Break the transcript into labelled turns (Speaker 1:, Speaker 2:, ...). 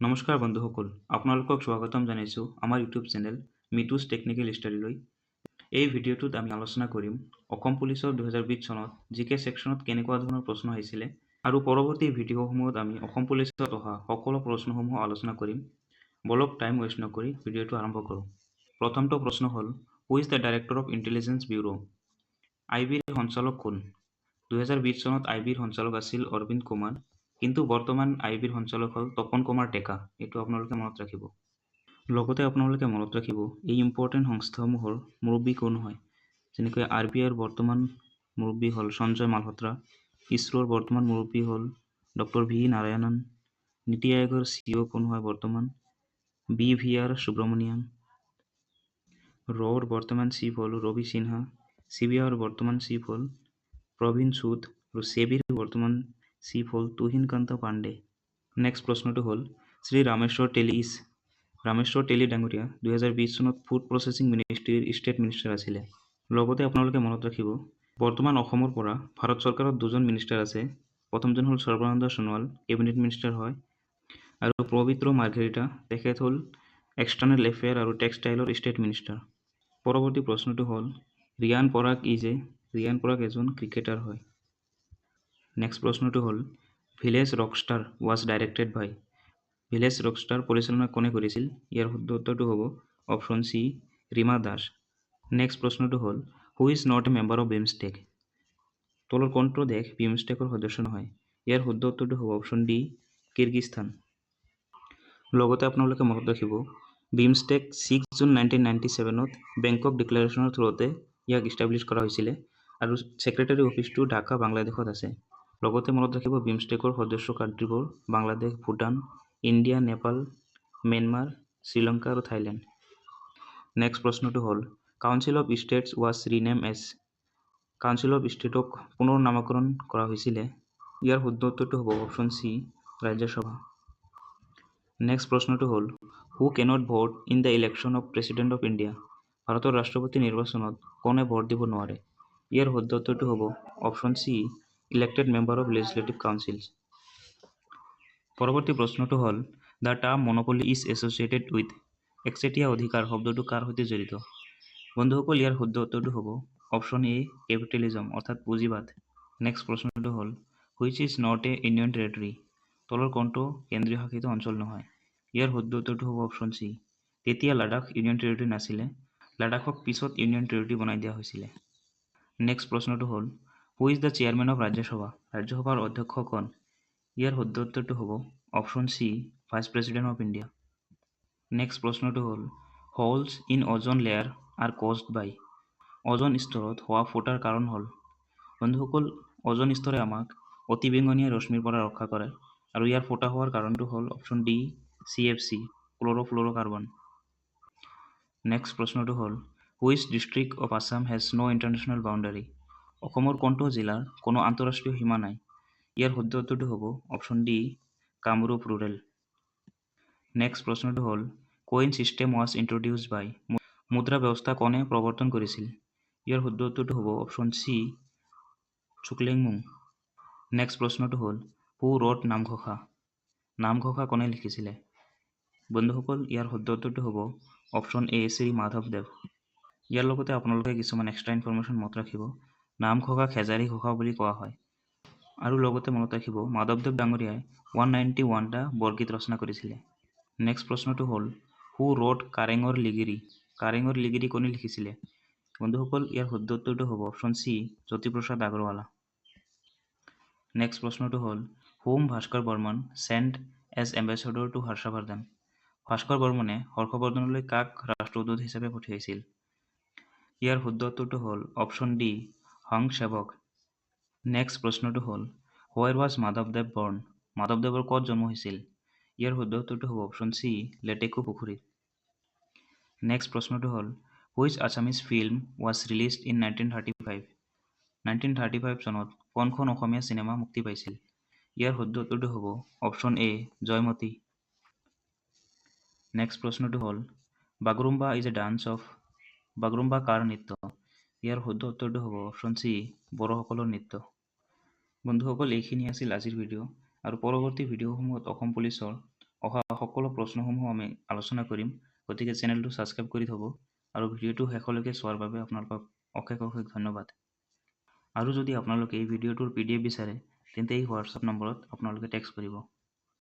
Speaker 1: নমস্কাৰ বন্ধুসকল, আপোনালোকক স্বাগতম জনাইছোঁ আমাৰ ইউটিউব চেনেল মিতুছ টেকনিকেল ষ্টাডিলৈ। এই ভিডিঅ'টোত আমি আলোচনা কৰিম অসম পুলিচৰ 2020 চনত জিকে ছেকশ্যনত কেনেকুৱা ধৰণৰ প্ৰশ্ন আহিছিলে আৰু পৰৱৰ্তী ভিডিঅ'সমূহত আমি অসম পুলিচত অহা সকলো প্ৰশ্নসমূহ আলোচনা কৰিম। বলক টাইম ৱেষ্ট নকৰি ভিডিঅ'টো আৰম্ভ কৰোঁ। প্ৰথমটো প্ৰশ্ন হ'ল, who is the director of intelligence bureau? আইবিৰ সঞ্চালক কোন? 2020 চনত আইবিৰ সঞ্চালক আছিল অৰবিন্দ কুমাৰ, কিন্তু বৰ্তমান আইবিৰ সঞ্চালক হ'ল তপন কুমাৰ ডেকা। এইটো আপোনালোকে মনত ৰাখিব। লগতে আপোনালোকে মনত ৰাখিব এই ইম্পৰ্টেণ্ট সংস্থাসমূহৰ মুৰব্বী কোন হয়। যেনেকৈ RBIৰ বৰ্তমান মুৰব্বী হ'ল সঞ্জয় মালহোত্ৰা, ইছৰোৰ বৰ্তমান মুৰব্বী হ'ল ডক্টৰ ভি নাৰায়ণন, নীতি আয়োগৰ CEO কোন হয় বৰ্তমান BVR সুব্ৰমণিয়াম, ৰৰ বৰ্তমান চিফ হ'ল ৰবি সিনহা, CBIৰ বৰ্তমান চিফ হ'ল প্ৰবীণ সুদ আৰু সেবিৰ বৰ্তমান চিফ হ'ল তুহিন কান্ত পাণ্ডে। নেক্সট প্ৰশ্নটো হ'ল, শ্ৰী ৰামেশ্বৰ তেলী ডাঙৰীয়া 2020 চনত ফুড প্ৰচেছিং মিনিষ্ট্ৰীৰ ষ্টেট মিনিষ্টাৰ আছিলে। লগতে আপোনালোকে মনত ৰাখিব বৰ্তমান অসমৰ পৰা ভাৰত চৰকাৰত দুজন মিনিষ্টাৰ আছে। প্ৰথমজন হ'ল সৰ্বানন্দ সোণোৱাল, কেবিনেট মিনিষ্টাৰ হয়, আৰু পবিত্ৰ মাৰ্ঘেৰিটা, তেখেত হ'ল এক্সটাৰ্নেল এফেয়াৰ আৰু টেক্সটাইলৰ ষ্টেট মিনিষ্টাৰ। পৰৱৰ্তী প্ৰশ্নটো হ'ল, ৰিয়ান পৰাগ এজন ক্ৰিকেটাৰ হয়। নেক্সট প্ৰশ্নটো হ'ল, Village Rockstar was directed by? Village Rockstar পৰিচালনা কোনে কৰিছিল? ইয়াৰ শুদ্ধ উত্তৰটো হ'ব option C, Rima Das. Next প্ৰশ্নটো হ'ল, who is not a member of BIMSTEC? তলৰ কোনটো দেশ বিমষ্টেকৰ সদস্য নহয়? ইয়াৰ শুদ্ধ উত্তৰটো হ'ব অপশ্যন ডি, কিৰ্গিস্তান। লগতে আপোনালোকে মনত ৰাখিব বিমষ্টেক 6 জুন 1997ত বেংকক ডিক্লেৰেশ্যনৰ থ্ৰুতে ইয়াক ইষ্টাব্লিছ কৰা হৈছিলে আৰু ছেক্ৰেটাৰী অফিচটো ঢাকা বাংলাদেশত আছে। লগতে মনত ৰাখিব বিমষ্টেকৰ সদস্য কাণ্ট্ৰিবোৰ বাংলাদেশ, ভূটান, ইণ্ডিয়া, নেপাল, ম্যানমাৰ, শ্ৰীলংকা আৰু থাইলেণ্ড। নেক্সট প্ৰশ্নটো হ'ল, council of states was renamed as? Council of ষ্টেটক পুনৰ নামকৰণ কৰা হৈছিলে। ইয়াৰ শুদ্ধ উত্তৰটো হ'ব অপশ্যন চি, ৰাজ্যসভা। নেক্সট প্ৰশ্নটো হ'ল, who cannot vote in the election of president of India? ভাৰতৰ ৰাষ্ট্ৰপতি নিৰ্বাচনত কোনে ভোট দিব নোৱাৰে? ইয়াৰ শুদ্ধ উত্তৰটো হ'ব option C, elected member of legislative council. পৰৱৰ্তী প্ৰশ্নটো হ'ল, the term monopoly is associated with? একচেটিয়া অধিকাৰ শব্দটো কাৰ সৈতে জড়িত? বন্ধুসকল, ইয়াৰ শুদ্ধ উত্তৰটো হ'ব অপশ্যন এ, কেপিটেলিজম অৰ্থাৎ পুঁজিবাদ। নেক্সট প্ৰশ্নটো হ'ল, which is not A union territory? তলৰ কোনটো কেন্দ্ৰীয় শাসিত অঞ্চল নহয়? ইয়াৰ শুদ্ধ উত্তৰটো হ'ব অপশ্যন চি। তেতিয়া লাডাখ ইউনিয়ন টেৰিটৰী নাছিলে, লাডাখক পিছত ইউনিয়ন টেৰিটৰী বনাই দিয়া হৈছিলে। নেক্সট প্ৰশ্নটো হ'ল, who is the chairman of Rajya Sabha? ৰাজ্যসভাৰ অধ্যক্ষ কোন? ইয়াৰ শুদ্ধ উত্তৰটো হ'ব option C, vice president of India. Next প্ৰশ্নটো হ'ল, holes in ozone layer are caused by? Ozone স্তৰত হোৱা ফুটাৰ কাৰণ হ'ল? বন্ধুসকল, অজন স্তৰে আমাক অতিবেঙুনীয়া ৰশ্মিৰ পৰা ৰক্ষা কৰে আৰু ইয়াৰ ফুটা হোৱাৰ কাৰণটো হ'ল option D, CFC, chlorofluorocarbon. Next প্ৰশ্নটো হ'ল, which district of Assam has no' international boundary? অসমৰ কোনটো জিলাৰ কোনো আন্তঃৰাষ্ট্ৰীয় সীমা নাই? ইয়াৰ শুদ্ধ উত্তৰটো হ'ব option D, Kamrup rural. Next প্ৰশ্নটো হ'ল, কইন ছিষ্টেম ৱাজ ইন্ট্ৰডিউচড বাই? মুদ্ৰা ব্যৱস্থা কোনে প্ৰৱৰ্তন কৰিছিল? ইয়াৰ শুদ্ধ উত্তৰটো হ'ব অপশ্যন চি, চুকলেংমুং। নেক্সট প্ৰশ্নটো হ'ল, হু ৰট নামঘোষা? নামঘোষা কোনে লিখিছিলে? বন্ধুসকল, ইয়াৰ শুদ্ধ উত্তৰটো হ'ব অপশ্যন এ, শ্ৰী মাধৱদেৱ। ইয়াৰ লগতে আপোনালোকে কিছুমান এক্সট্ৰা ইনফৰমেশ্যন মনত ৰাখিব। নামঘোষাক হেজাৰী ঘোষা বুলি কোৱা হয়। আৰু লগতে মনত ৰাখিব মাধৱদেৱ ডাঙৰীয়াই 191টা বৰগীত ৰচনা কৰিছিলে। নেক্সট প্ৰশ্নটো হ'ল, হু ৰট কাৰেঙৰ লিগিৰী? কাৰেঙৰ লিগিৰী কোনে লিখিছিলে? বন্ধুসকল, ইয়াৰ শুদ্ধ উত্তৰটো হ'ব option C, Jyoti Prasad Agarwala. Next প্ৰশ্নটো হ'ল, whom Bhaskar Barman sent as ambassador to Harshavardhan? Bhaskar বৰ্মনে হৰ্ষবৰ্ধনলৈ কাক ৰাষ্ট্ৰদূত হিচাপে পঠিয়াইছিল? ইয়াৰ শুদ্ধ উত্তৰটো হ'ল অপশ্যন ডি, হং সেৱক। নেক্সট প্ৰশ্নটো হ'ল, হোৱেৰ ৱাজ মাধৱদেৱ বৰ্ণ? মাধৱদেৱৰ ক'ত জন্ম হৈছিল? ইয়াৰ শুদ্ধ উত্তৰটো হ'ব অপশ্যন চি, লেটেকু পুখুৰীত। নেক্সট প্ৰশ্নটো হ'ল, which Assamese film was released in 1935? 1935 চনত কোনখন অসমীয়া চিনেমা মুক্তি পাইছিল? ইয়াৰ শুদ্ধ উত্তৰটো হ'ব অপশ্যন এ, জয়মতী। নেক্সট প্ৰশ্নটো হ'ল, Bagurumba is a dance of? Bagurumba কাৰ নৃত্য? ইয়াৰ শুদ্ধ উত্তৰটো হ'ব অপশ্যন চি, বড়োসকলৰ নৃত্য। বন্ধুসকল, এইখিনি আছিল আজিৰ ভিডিঅ' আৰু পৰৱৰ্তী ভিডিঅ'সমূহত অসম পুলিচৰ অহা সকলো প্ৰশ্নসমূহ আমি আলোচনা কৰিম, গতিকে চেনেলটো ছাবস্ক্ৰাইব কৰি থ'ব আৰু ভিডিঅ'টো শেষলৈকে চোৱাৰ বাবে আপোনালোকক অশেষ অশেষ ধন্যবাদ। আৰু যদি আপোনালোকে এই ভিডিঅ'টোৰ PDF বিচাৰে তেন্তে এই হোৱাটছআপ নম্বৰত আপোনালোকে টেক্সট কৰিব।